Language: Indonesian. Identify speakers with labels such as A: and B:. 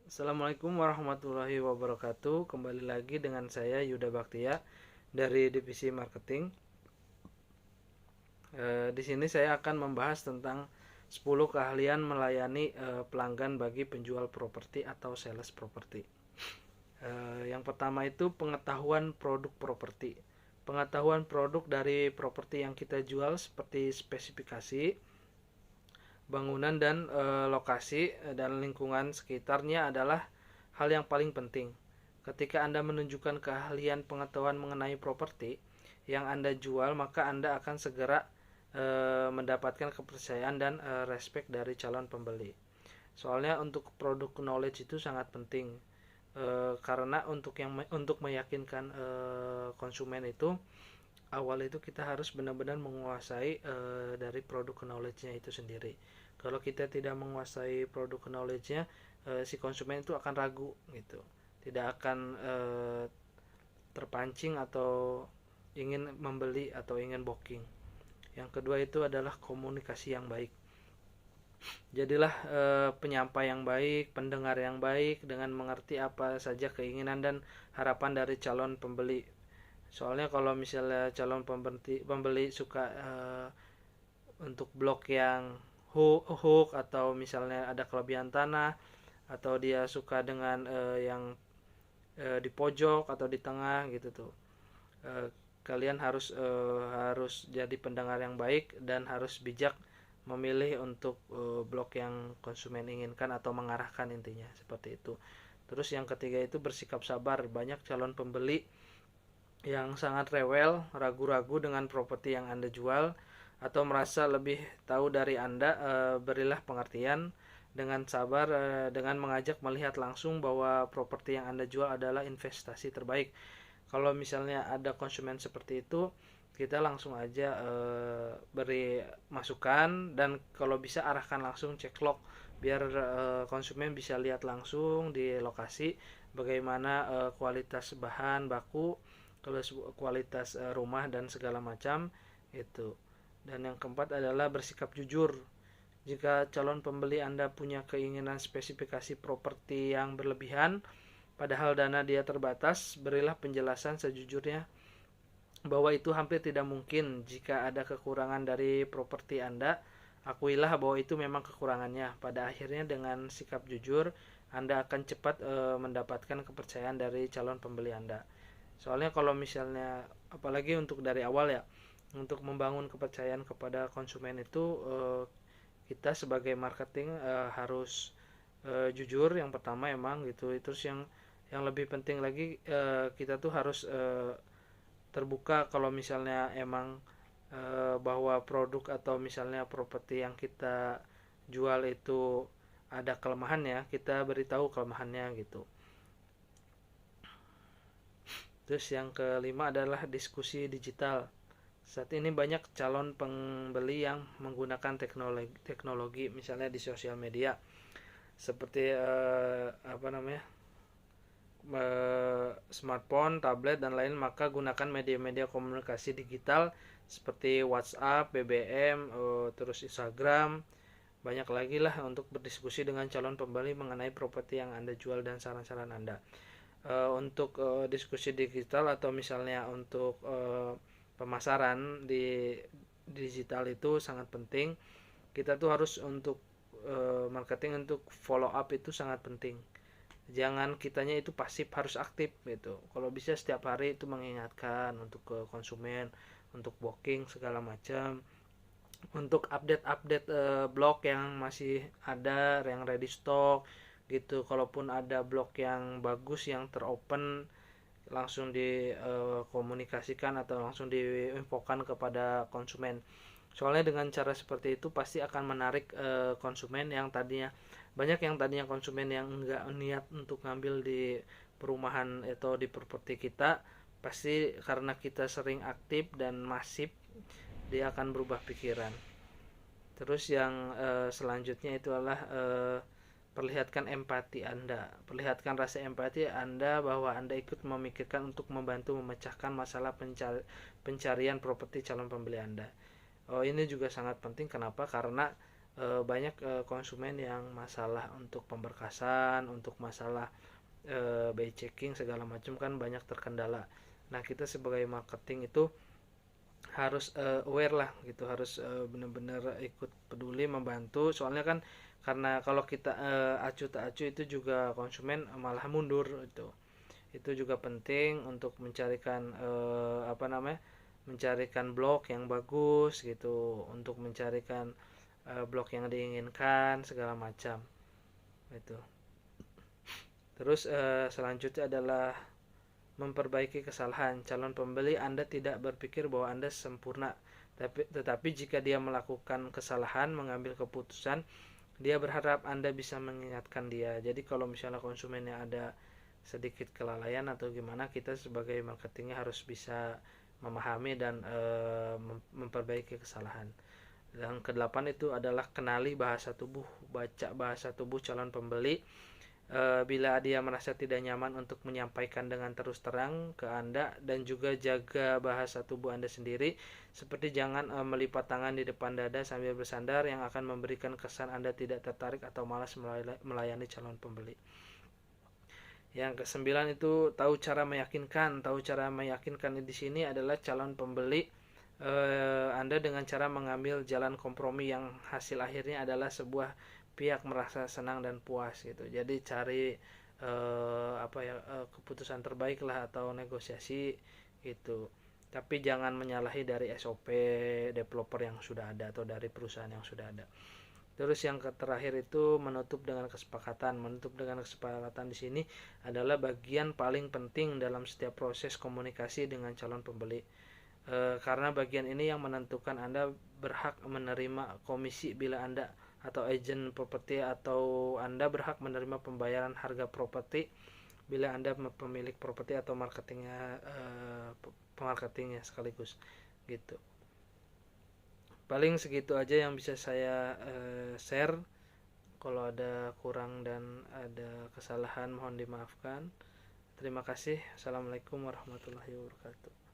A: Assalamualaikum warahmatullahi wabarakatuh. Kembali lagi dengan saya Yuda Baktia dari Divisi Marketing. Di sini saya akan membahas tentang 10 keahlian melayani pelanggan bagi penjual properti atau sales properti. Yang pertama itu pengetahuan produk properti. Pengetahuan produk dari properti yang kita jual seperti spesifikasi, bangunan dan lokasi dan lingkungan sekitarnya adalah hal yang paling penting. Ketika Anda menunjukkan keahlian pengetahuan mengenai properti yang Anda jual, maka Anda akan segera mendapatkan kepercayaan dan respect dari calon pembeli. Soalnya untuk produk knowledge itu sangat penting. Karena untuk meyakinkan konsumen itu awal itu kita harus benar-benar menguasai dari produk knowledge-nya itu sendiri. Kalau kita tidak menguasai produk knowledge-nya, si konsumen itu akan ragu gitu, tidak akan terpancing atau ingin membeli atau ingin booking. Yang kedua itu adalah komunikasi yang baik. Jadilah penyampai yang baik, pendengar yang baik dengan mengerti apa saja keinginan dan harapan dari calon pembeli. Soalnya kalau misalnya calon pembeli suka untuk blok yang hook atau misalnya ada kelebihan tanah, atau dia suka dengan yang di pojok atau di tengah gitu tuh. Kalian harus jadi pendengar yang baik dan harus bijak memilih untuk blok yang konsumen inginkan atau mengarahkan, intinya seperti itu. Terus yang ketiga itu bersikap sabar. Banyak calon pembeli yang sangat rewel, ragu-ragu dengan properti yang Anda jual atau merasa lebih tahu dari Anda. Berilah pengertian dengan sabar, dengan mengajak melihat langsung bahwa properti yang Anda jual adalah investasi terbaik. Kalau misalnya ada konsumen seperti itu, kita langsung aja beri masukan, dan kalau bisa arahkan langsung cek log biar konsumen bisa lihat langsung di lokasi bagaimana kualitas bahan baku, kualitas rumah dan segala macam itu. Dan yang keempat adalah bersikap jujur. Jika calon pembeli Anda punya keinginan spesifikasi properti yang berlebihan, padahal dana dia terbatas, berilah penjelasan sejujurnya bahwa itu hampir tidak mungkin. Jika ada kekurangan dari properti Anda, akuilah bahwa itu memang kekurangannya. Pada akhirnya dengan sikap jujur, Anda akan cepat mendapatkan kepercayaan dari calon pembeli Anda. Soalnya kalau misalnya apalagi untuk dari awal ya, untuk membangun kepercayaan kepada konsumen itu kita sebagai marketing harus jujur yang pertama emang gitu. Terus yang lebih penting lagi kita tuh harus terbuka kalau misalnya emang bahwa produk atau misalnya properti yang kita jual itu ada kelemahan, ya kita beritahu kelemahannya gitu. Terus yang kelima adalah diskusi digital. Saat ini banyak calon pembeli yang menggunakan teknologi misalnya di sosial media seperti smartphone, tablet dan lain, maka gunakan media-media komunikasi digital seperti WhatsApp, BBM, terus Instagram. Banyak lagi lah untuk berdiskusi dengan calon pembeli mengenai properti yang Anda jual dan saran-saran Anda. Untuk diskusi digital atau misalnya untuk pemasaran di digital itu sangat penting. Kita tuh harus untuk marketing untuk follow up itu sangat penting. Jangan kitanya itu pasif, harus aktif gitu. Kalau bisa setiap hari itu mengingatkan untuk ke konsumen, untuk booking segala macam, untuk update-update blog yang masih ada, yang ready stock gitu. Kalaupun ada blog yang bagus yang teropen, langsung dikomunikasikan atau langsung diinfokan kepada konsumen. Soalnya dengan cara seperti itu pasti akan menarik konsumen yang tadinya konsumen yang enggak niat untuk ngambil di perumahan atau di properti kita, pasti karena kita sering aktif dan masif dia akan berubah pikiran. Terus yang selanjutnya itu adalah perlihatkan empati Anda. Perlihatkan rasa empati Anda bahwa Anda ikut memikirkan untuk membantu memecahkan masalah pencarian properti calon pembeli Anda. Oh, ini juga sangat penting. Kenapa? Karena banyak konsumen yang masalah untuk pemberkasan, untuk masalah by checking segala macam kan banyak terkendala. Nah, kita sebagai marketing itu harus aware lah gitu, harus benar-benar ikut peduli membantu. Soalnya kan karena kalau kita acuh tak acuh itu juga konsumen malah mundur itu. Itu juga penting untuk mencarikan mencarikan blog yang bagus gitu, untuk mencarikan blog yang diinginkan segala macam itu. Terus selanjutnya adalah memperbaiki kesalahan. Calon pembeli Anda tidak berpikir bahwa Anda sempurna, tetapi jika dia melakukan kesalahan, mengambil keputusan, dia berharap Anda bisa mengingatkan dia. Jadi kalau misalnya konsumennya ada sedikit kelalaian atau gimana, kita sebagai marketingnya harus bisa memahami dan memperbaiki kesalahan. Yang kedelapan itu adalah kenali bahasa tubuh, baca bahasa tubuh calon pembeli. Bila dia merasa tidak nyaman untuk menyampaikan dengan terus terang ke Anda, dan juga jaga bahasa tubuh Anda sendiri, seperti jangan melipat tangan di depan dada sambil bersandar yang akan memberikan kesan Anda tidak tertarik atau malas melayani calon pembeli. Yang kesembilan itu tahu cara meyakinkan. Tahu cara meyakinkan di sini adalah calon pembeli Anda dengan cara mengambil jalan kompromi yang hasil akhirnya adalah sebuah pihak merasa senang dan puas gitu. Jadi cari keputusan terbaik lah atau negosiasi gitu. Tapi jangan menyalahi dari SOP developer yang sudah ada atau dari perusahaan yang sudah ada. Terus yang terakhir itu menutup dengan kesepakatan. Menutup dengan kesepakatan di sini adalah bagian paling penting dalam setiap proses komunikasi dengan calon pembeli. Karena bagian ini yang menentukan Anda berhak menerima komisi bila Anda atau agen properti, atau Anda berhak menerima pembayaran harga properti bila Anda pemilik properti atau pemarketingnya sekaligus gitu. Paling segitu aja yang bisa saya share. Kalau ada kurang dan ada kesalahan mohon dimaafkan. Terima kasih. Assalamualaikum warahmatullahi wabarakatuh.